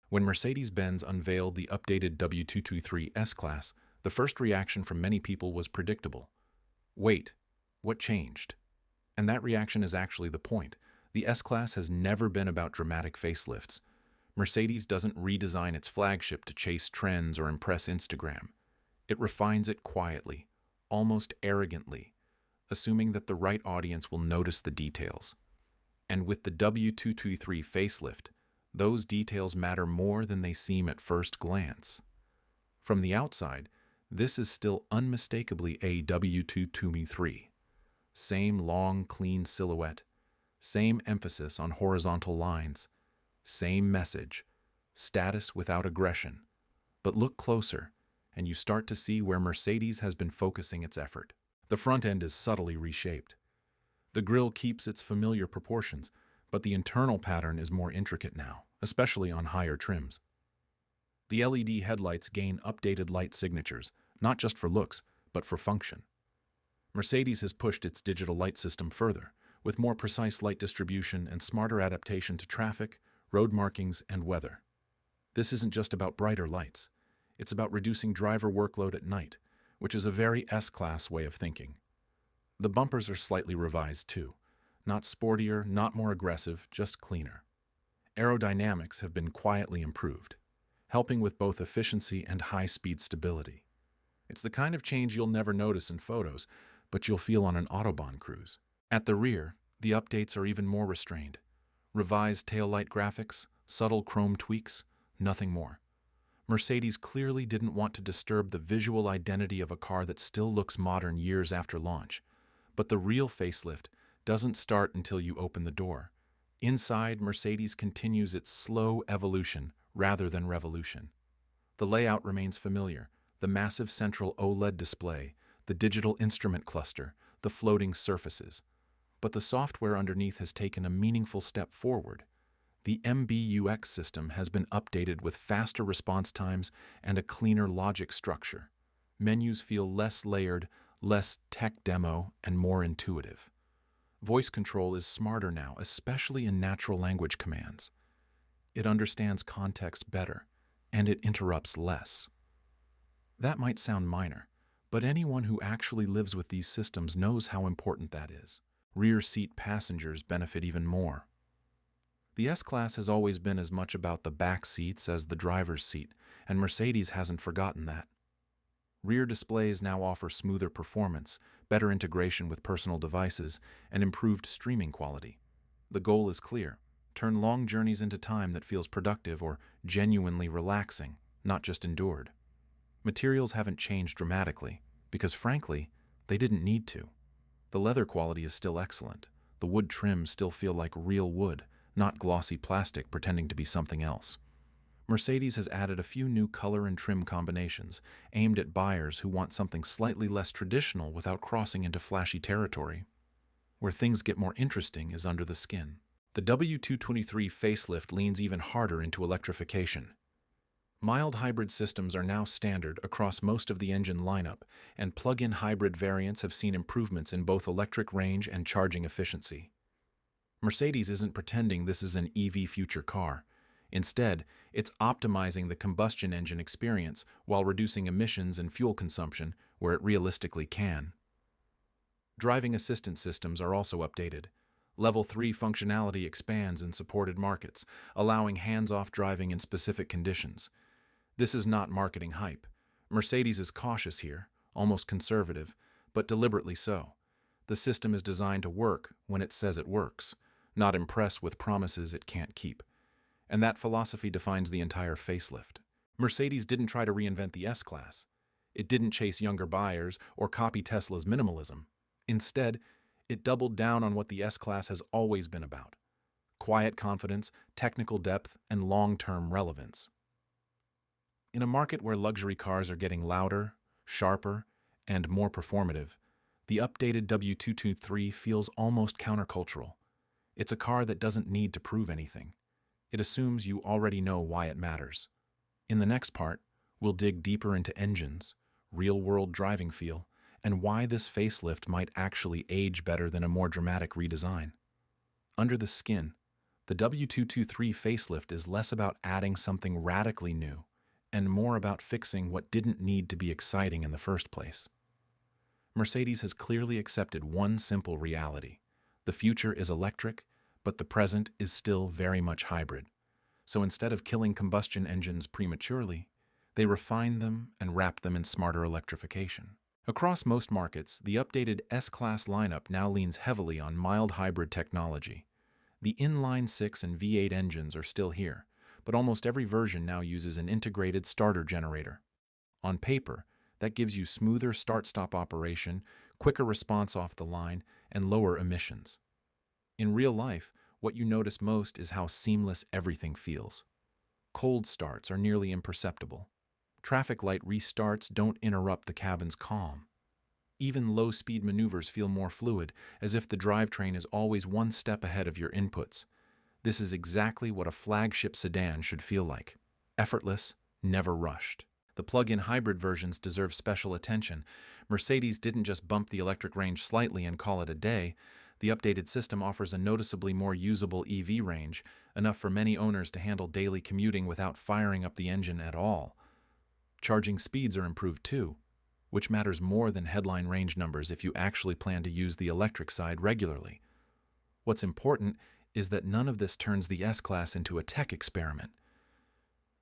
When Mercedes-Benz unveiled the updated W223 S-Class, the first reaction from many people was predictable. Wait, what changed? And that reaction is actually the point. The S-Class has never been about dramatic facelifts. Mercedes doesn't redesign its flagship to chase trends or impress Instagram. It refines it quietly, almost arrogantly, assuming that the right audience will notice the details. And with the W223 facelift, those details matter more than they seem at first glance. From the outside, this is still unmistakably a W223. Same long, clean silhouette, same emphasis on horizontal lines, same message, status without aggression. But look closer, and you start to see where Mercedes has been focusing its effort. The front end is subtly reshaped. The grille keeps its familiar proportions, but the internal pattern is more intricate now, especially on higher trims. The LED headlights gain updated light signatures, not just for looks, but for function. Mercedes has pushed its digital light system further, with more precise light distribution and smarter adaptation to traffic, road markings, and weather. This isn't just about brighter lights. It's about reducing driver workload at night, which is a very S-Class way of thinking. The bumpers are slightly revised too. Not sportier, not more aggressive, just cleaner. Aerodynamics have been quietly improved, helping with both efficiency and high-speed stability. It's the kind of change you'll never notice in photos, but you'll feel on an Autobahn cruise. At the rear, the updates are even more restrained. Revised taillight graphics, subtle chrome tweaks, nothing more. Mercedes clearly didn't want to disturb the visual identity of a car that still looks modern years after launch. But the real facelift doesn't start until you open the door. Inside, Mercedes continues its slow evolution rather than revolution. The layout remains familiar: the massive central OLED display, the digital instrument cluster, the floating surfaces. But the software underneath has taken a meaningful step forward. The MBUX system has been updated with faster response times and a cleaner logic structure. Menus feel less layered, less tech demo, and more intuitive. Voice control is smarter now, especially in natural language commands. It understands context better, and it interrupts less. That might sound minor, but anyone who actually lives with these systems knows how important that is. Rear seat passengers benefit even more. The S-Class has always been as much about the back seats as the driver's seat, and Mercedes hasn't forgotten that. Rear displays now offer smoother performance, better integration with personal devices, and improved streaming quality. The goal is clear: turn long journeys into time that feels productive or genuinely relaxing, not just endured. Materials haven't changed dramatically, because frankly, they didn't need to. The leather quality is still excellent. The wood trims still feel like real wood, not glossy plastic pretending to be something else. Mercedes has added a few new color and trim combinations, aimed at buyers who want something slightly less traditional without crossing into flashy territory. Where things get more interesting is under the skin. The W223 facelift leans even harder into electrification. Mild hybrid systems are now standard across most of the engine lineup, and plug-in hybrid variants have seen improvements in both electric range and charging efficiency. Mercedes isn't pretending this is an EV future car. Instead, it's optimizing the combustion engine experience while reducing emissions and fuel consumption where it realistically can. Driving assistance systems are also updated. Level 3 functionality expands in supported markets, allowing hands-off driving in specific conditions. This is not marketing hype. Mercedes is cautious here, almost conservative, but deliberately so. The system is designed to work when it says it works, not impress with promises it can't keep. And that philosophy defines the entire facelift. Mercedes didn't try to reinvent the S-Class. It didn't chase younger buyers or copy Tesla's minimalism. Instead, it doubled down on what the S-Class has always been about: quiet confidence, technical depth, and long-term relevance. In a market where luxury cars are getting louder, sharper, and more performative, the updated W223 feels almost countercultural. It's a car that doesn't need to prove anything. It assumes you already know why it matters. In the next part, we'll dig deeper into engines, real-world driving feel, and why this facelift might actually age better than a more dramatic redesign. Under the skin, The W223 facelift is less about adding something radically new and more about fixing what didn't need to be exciting in the first place. Mercedes has clearly accepted one simple reality. The future is electric, but the present is still very much hybrid. So instead of killing combustion engines prematurely, they refine them and wrap them in smarter electrification. Across most markets, the updated S-Class lineup now leans heavily on mild hybrid technology. The inline-6 and V8 engines are still here, but almost every version now uses an integrated starter generator. On paper, that gives you smoother start-stop operation, quicker response off the line, and lower emissions. In real life, what you notice most is how seamless everything feels. Cold starts are nearly imperceptible. Traffic light restarts don't interrupt the cabin's calm. Even low-speed maneuvers feel more fluid, as if the drivetrain is always one step ahead of your inputs. This is exactly what a flagship sedan should feel like. Effortless, never rushed. The plug-in hybrid versions deserve special attention. Mercedes didn't just bump the electric range slightly and call it a day. The updated system offers a noticeably more usable EV range, enough for many owners to handle daily commuting without firing up the engine at all. Charging speeds are improved too, which matters more than headline range numbers if you actually plan to use the electric side regularly. What's important is that none of this turns the S-Class into a tech experiment.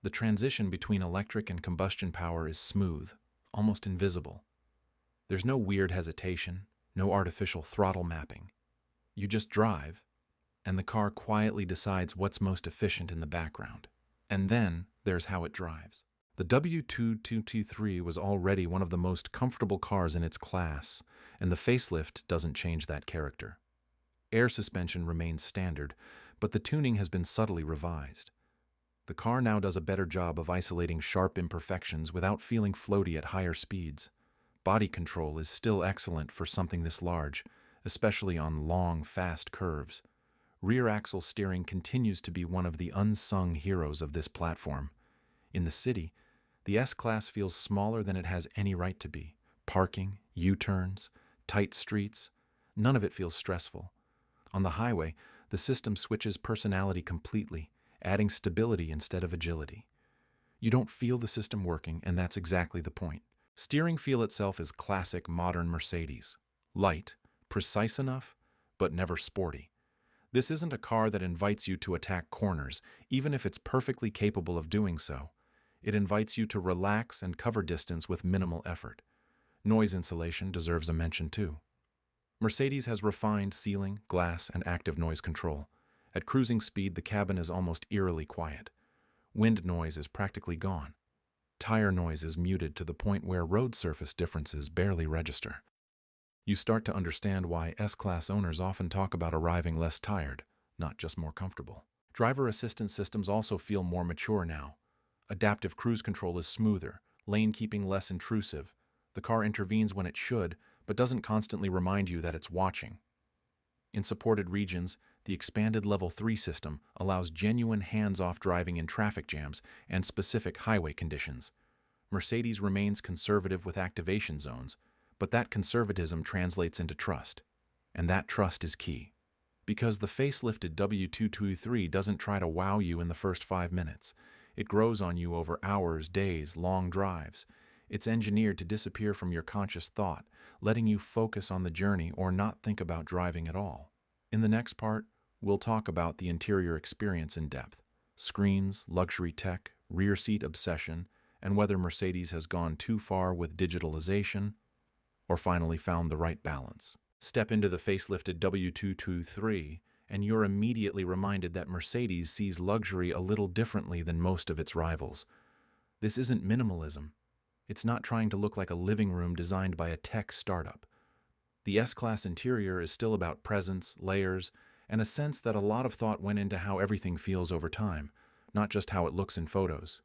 The transition between electric and combustion power is smooth, almost invisible. There's no weird hesitation, no artificial throttle mapping. You just drive, and the car quietly decides what's most efficient in the background. And then there's how it drives. The W223 was already one of the most comfortable cars in its class, and the facelift doesn't change that character. Air suspension remains standard, but the tuning has been subtly revised. The car now does a better job of isolating sharp imperfections without feeling floaty at higher speeds. Body control is still excellent for something this large, especially on long, fast curves. Rear axle steering continues to be one of the unsung heroes of this platform. In the city, the S-Class feels smaller than it has any right to be. Parking, U-turns, tight streets, none of it feels stressful. On the highway, the system switches personality completely, adding stability instead of agility. You don't feel the system working, and that's exactly the point. Steering feel itself is classic modern Mercedes. Light, precise enough, but never sporty. This isn't a car that invites you to attack corners, even if it's perfectly capable of doing so. It invites you to relax and cover distance with minimal effort. Noise insulation deserves a mention too. Mercedes has refined ceiling, glass, and active noise control. At cruising speed, the cabin is almost eerily quiet. Wind noise is practically gone. Tire noise is muted to the point where road surface differences barely register. You start to understand why S-Class owners often talk about arriving less tired, not just more comfortable. Driver assistance systems also feel more mature now. Adaptive cruise control is smoother, lane keeping less intrusive. The car intervenes when it should, but doesn't constantly remind you that it's watching. In supported regions, the expanded Level 3 system allows genuine hands-off driving in traffic jams and specific highway conditions. Mercedes remains conservative with activation zones, but that conservatism translates into trust, and that trust is key. Because the facelifted W223 doesn't try to wow you in the first 5 minutes. It grows on you over hours, days, long drives. It's engineered to disappear from your conscious thought, letting you focus on the journey or not think about driving at all. In the next part, we'll talk about the interior experience in depth, screens, luxury tech, rear seat obsession, and whether Mercedes has gone too far with digitalization or finally found the right balance. Step into the facelifted W223, and you're immediately reminded that Mercedes sees luxury a little differently than most of its rivals. This isn't minimalism. It's not trying to look like a living room designed by a tech startup. The S-Class interior is still about presence, layers, and a sense that a lot of thought went into how everything feels over time, not just how it looks in photos.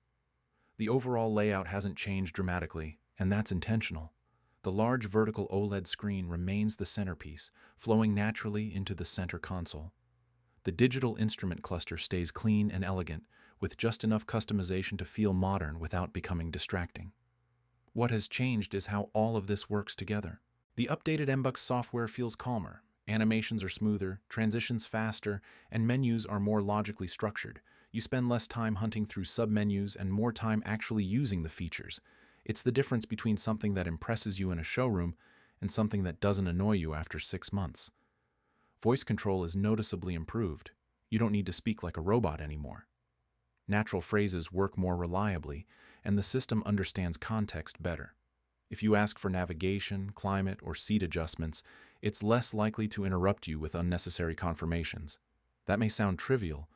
The overall layout hasn't changed dramatically, and that's intentional. The large vertical OLED screen remains the centerpiece, flowing naturally into the center console. The digital instrument cluster stays clean and elegant, with just enough customization to feel modern without becoming distracting. What has changed is how all of this works together. The updated MBUX software feels calmer, Animations are smoother, transitions faster, and menus are more logically structured. You spend less time hunting through submenus and more time actually using the features. It's the difference between something that impresses you in a showroom and something that doesn't annoy you after 6 months. Voice control is noticeably improved. You don't need to speak like a robot anymore. Natural phrases work more reliably, and the system understands context better. If you ask for navigation, climate, or seat adjustments, it's less likely to interrupt you with unnecessary confirmations. That may sound trivial,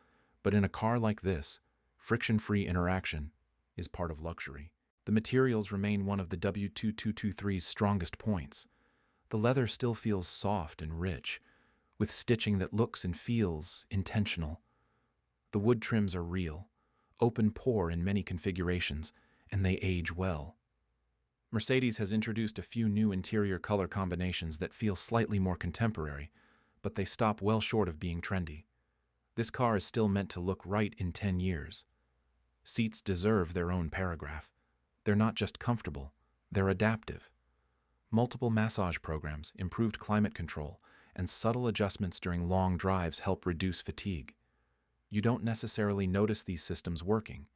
but in a car like this, friction-free interaction is part of luxury. The materials remain one of the W223's strongest points. The leather still feels soft and rich, with stitching that looks and feels intentional. The wood trims are real, open pore in many configurations, and they age well. Mercedes has introduced a few new interior color combinations that feel slightly more contemporary, but they stop well short of being trendy. This car is still meant to look right in 10 years. Seats deserve their own paragraph. They're not just comfortable, they're adaptive. Multiple massage programs, improved climate control, and subtle adjustments during long drives help reduce fatigue. You don't necessarily notice these systems working,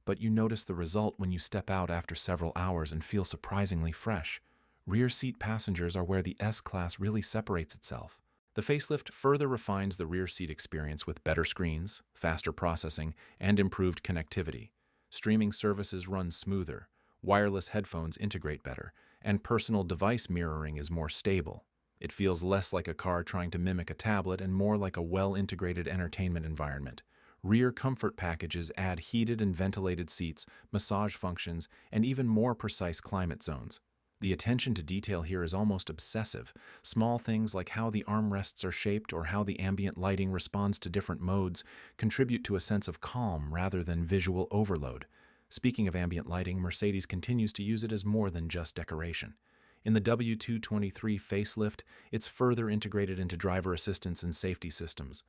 but you notice the result when you step out after several hours and feel surprisingly fresh. Rear seat passengers are where the S-Class really separates itself. The facelift further refines the rear seat experience with better screens, faster processing, and improved connectivity. Streaming services run smoother, wireless headphones integrate better, and personal device mirroring is more stable. It feels less like a car trying to mimic a tablet and more like a well-integrated entertainment environment. Rear comfort packages add heated and ventilated seats, massage functions, and even more precise climate zones. The attention to detail here is almost obsessive. Small things like how the armrests are shaped or how the ambient lighting responds to different modes contribute to a sense of calm rather than visual overload. Speaking of ambient lighting, Mercedes continues to use it as more than just decoration. In the W223 facelift, it's further integrated into driver assistance and safety systems.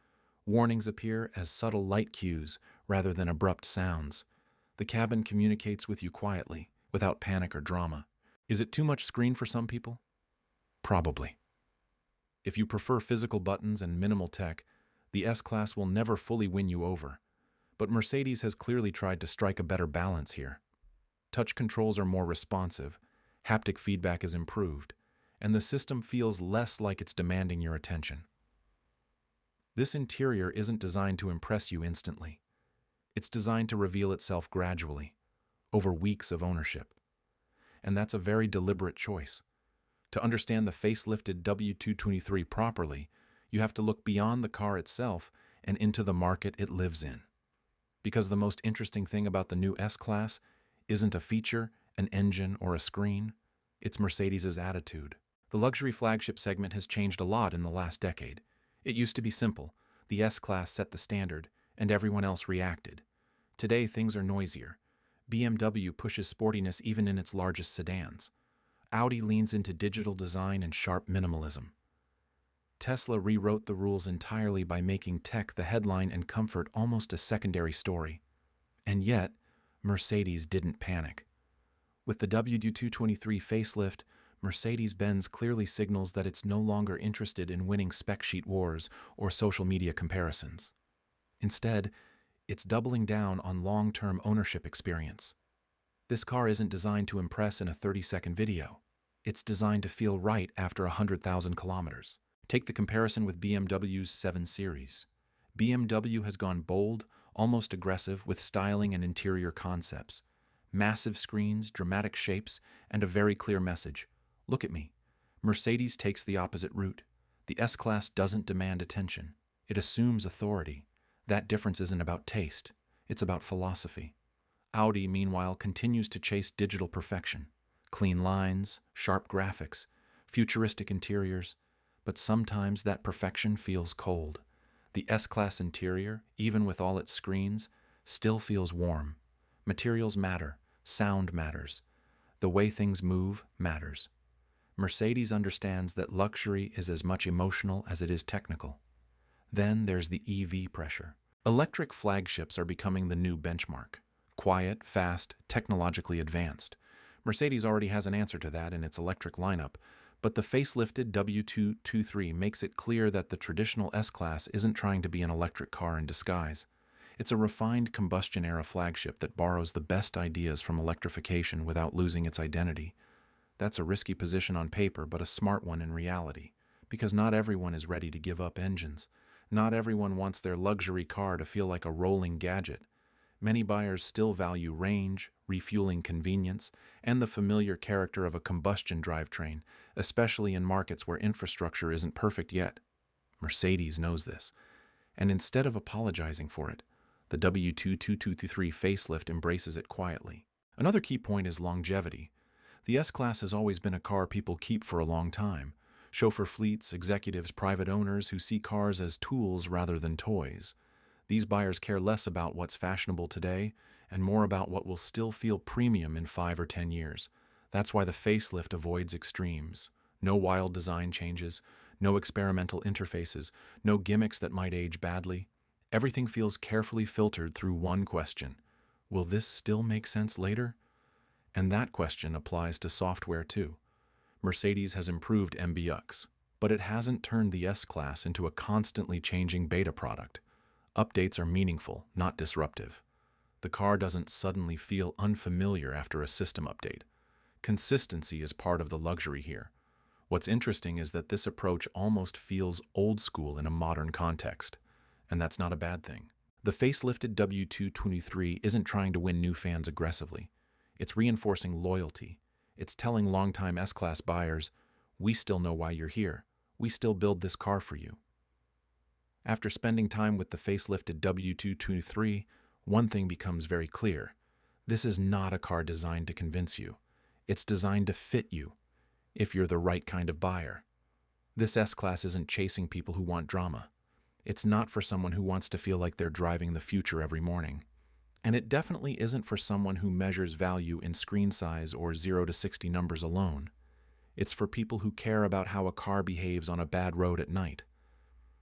Warnings appear as subtle light cues rather than abrupt sounds. The cabin communicates with you quietly, without panic or drama. Is it too much screen for some people? Probably. If you prefer physical buttons and minimal tech, the S-Class will never fully win you over. But Mercedes has clearly tried to strike a better balance here. Touch controls are more responsive, haptic feedback is improved, and the system feels less like it's demanding your attention. This interior isn't designed to impress you instantly. It's designed to reveal itself gradually, over weeks of ownership. And that's a very deliberate choice. To understand the facelifted W223 properly, you have to look beyond the car itself and into the market it lives in. Because the most interesting thing about the new S-Class isn't a feature, an engine, or a screen. It's Mercedes' attitude. The luxury flagship segment has changed a lot in the last decade. It used to be simple. The S-Class set the standard, and everyone else reacted. Today, things are noisier. BMW pushes sportiness even in its largest sedans. Audi leans into digital design and sharp minimalism. Tesla rewrote the rules entirely by making tech the headline and comfort almost a secondary story. And yet, Mercedes didn't panic. With the W223 facelift, Mercedes-Benz clearly signals that it's no longer interested in winning spec sheet wars or social media comparisons. Instead, it's doubling down on long-term ownership experience. This car isn't designed to impress in a 30-second video. It's designed to feel right after 100,000 kilometers. Take the comparison with BMW's 7 Series. BMW has gone bold, almost aggressive, with styling and interior concepts. Massive screens, dramatic shapes, and a very clear message. Look at me. Mercedes takes the opposite route. The S-Class doesn't demand attention. It assumes authority. That difference isn't about taste. It's about philosophy. Audi, meanwhile, continues to chase digital perfection. Clean lines, sharp graphics, futuristic interiors. But sometimes that perfection feels cold. The S-Class interior, even with all its screens, still feels warm. Materials matter. Sound matters. The way things move matters. Mercedes understands that luxury is as much emotional as it is technical. Then there's the EV pressure. Electric flagships are becoming the new benchmark. Quiet, fast, technologically advanced. Mercedes already has an answer to that in its electric lineup, But the facelifted W223 makes it clear that the traditional S-Class isn't trying to be an electric car in disguise. It's a refined combustion-era flagship that borrows the best ideas from electrification without losing its identity. That's a risky position on paper, but a smart one in reality, because not everyone is ready to give up engines. Not everyone wants their luxury car to feel like a rolling gadget. Many buyers still value range, refueling convenience, and the familiar character of a combustion drivetrain, especially in markets where infrastructure isn't perfect yet. Mercedes knows this, and instead of apologizing for it, the W223 facelift embraces it quietly. Another key point is longevity. The S-Class has always been a car people keep for a long time. Chauffeur fleets, executives, private owners who see cars as tools rather than toys. These buyers care less about what's fashionable today and more about what will still feel premium in 5 or 10 years. That's why the facelift avoids extremes. No wild design changes, no experimental interfaces, no gimmicks that might age badly. Everything feels carefully filtered through one question: will this still make sense later? And that question applies to software too. Mercedes has improved MBUX, but it hasn't turned the S-Class into a constantly changing beta product. Updates are meaningful, not disruptive. The car doesn't suddenly feel unfamiliar after a system update. Consistency is part of the luxury here. What's interesting is that this approach almost feels old school in a modern context, and that's not a bad thing. The facelifted W223 isn't trying to win new fans aggressively. It's reinforcing loyalty. It's telling longtime S-Class buyers, we still know why you're here. We still build this car for you. After spending time with the facelifted W223, one thing becomes very clear. This is not a car designed to convince you. It's designed to fit you, if you're the right kind of buyer. This S-Class isn't chasing people who want drama. It's not for someone who wants to feel like they're driving the future every morning. And it definitely isn't for someone who measures value in screen size or 0 to 60 numbers alone. It's for people who care about how a car behaves on a bad road at night,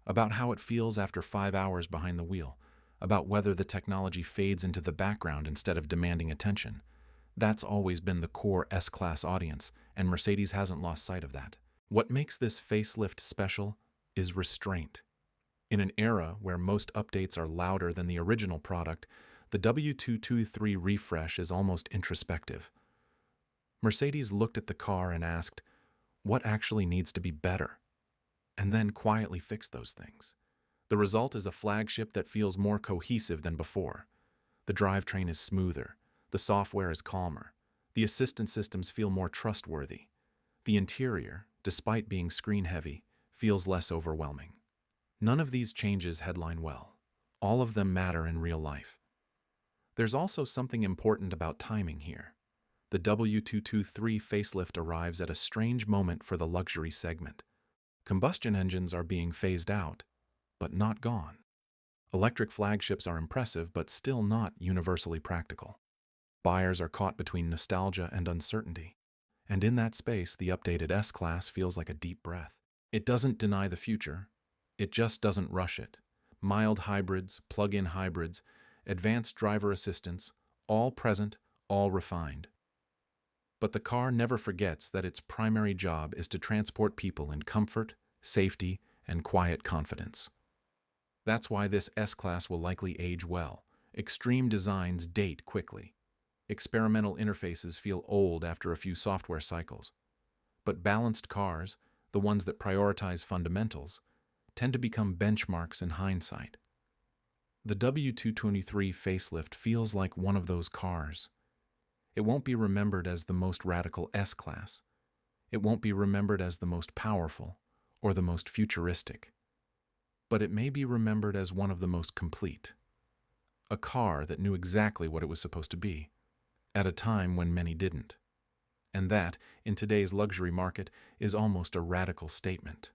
about how it feels after 5 hours behind the wheel, about whether the technology fades into the background instead of demanding attention. That's always been the core S-Class audience, and Mercedes hasn't lost sight of that. What makes this facelift special is restraint. In an era where most updates are louder than the original product, the W223 refresh is almost introspective. Mercedes looked at the car and asked, what actually needs to be better? And then quietly fixed those things. The result is a flagship that feels more cohesive than before. The drivetrain is smoother. The software is calmer. The assistance systems feel more trustworthy. The interior, despite being screen-heavy, feels less overwhelming. None of these changes headline well. All of them matter in real life. There's also something important about timing here. The W223 facelift arrives at a strange moment for the luxury segment. Combustion engines are being phased out, but not gone. Electric flagships are impressive, but still not universally practical. Buyers are caught between nostalgia and uncertainty. And in that space, the updated S-Class feels like a deep breath. It doesn't deny the future. It just doesn't rush it. Mild hybrids, plug-in hybrids, advanced driver assistance, all present, all refined. But the car never forgets that its primary job is to transport people in comfort, safety, and quiet confidence. That's why this S-Class will likely age well. Extreme designs date quickly. Experimental interfaces feel old after a few software cycles. But balanced cars, the ones that prioritize fundamentals, tend to become benchmarks in hindsight. The W223 facelift feels like one of those cars. It won't be remembered as the most radical S-Class. It won't be remembered as the most powerful or the most futuristic. But it may be remembered as one of the most complete. A car that knew exactly what it was supposed to be, at a time when many didn't. And that, in today's luxury market, is almost a radical statement.